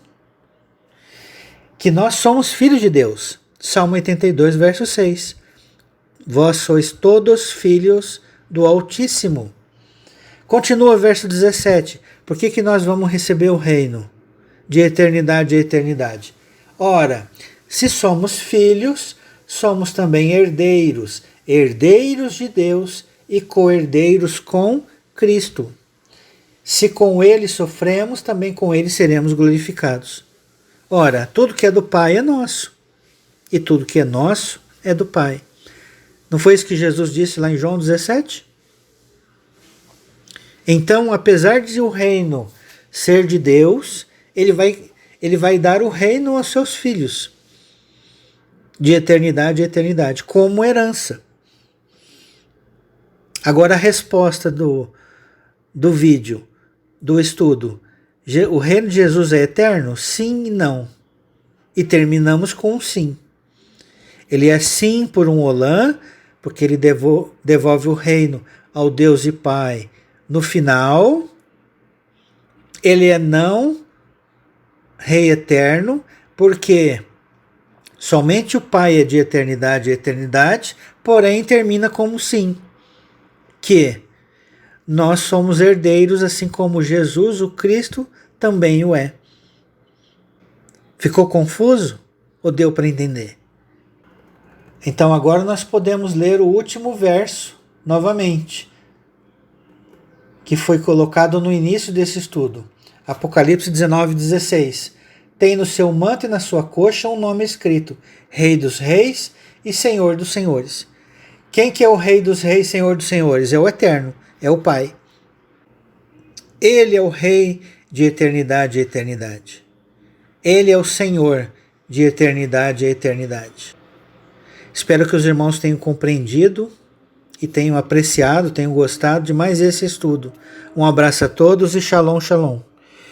que nós somos filhos de Deus. Salmo 82, verso 6. Vós sois todos filhos do Altíssimo. Continua o verso 17. Por que nós vamos receber o reino de eternidade a eternidade? Ora, se somos filhos, somos também herdeiros, herdeiros de Deus e co-herdeiros com Cristo. Se com ele sofremos, também com ele seremos glorificados. Ora, tudo que é do Pai é nosso, e tudo que é nosso é do Pai. Não foi isso que Jesus disse lá em João 17? Então, apesar de o reino ser de Deus, ele vai dar o reino aos seus filhos, de eternidade a eternidade, como herança. Agora a resposta do vídeo, do estudo. O reino de Jesus é eterno? Sim e não. E terminamos com um sim. Ele é sim por um olã, porque ele devolve o reino ao Deus e Pai no final. Ele é não, Rei eterno, porque somente o Pai é de eternidade a eternidade, porém termina como sim, que nós somos herdeiros, assim como Jesus, o Cristo, também o é. Ficou confuso? Ou deu para entender? Então agora nós podemos ler o último verso novamente, que foi colocado no início desse estudo. Apocalipse 19:16. Tem no seu manto e na sua coxa um nome escrito: Rei dos Reis e Senhor dos Senhores. Quem que é o Rei dos Reis e Senhor dos Senhores? É o Eterno, é o Pai. Ele é o Rei de eternidade a eternidade. Ele é o Senhor de eternidade a eternidade. Espero que os irmãos tenham compreendido e tenham apreciado, tenham gostado de mais esse estudo. Um abraço a todos e shalom, shalom.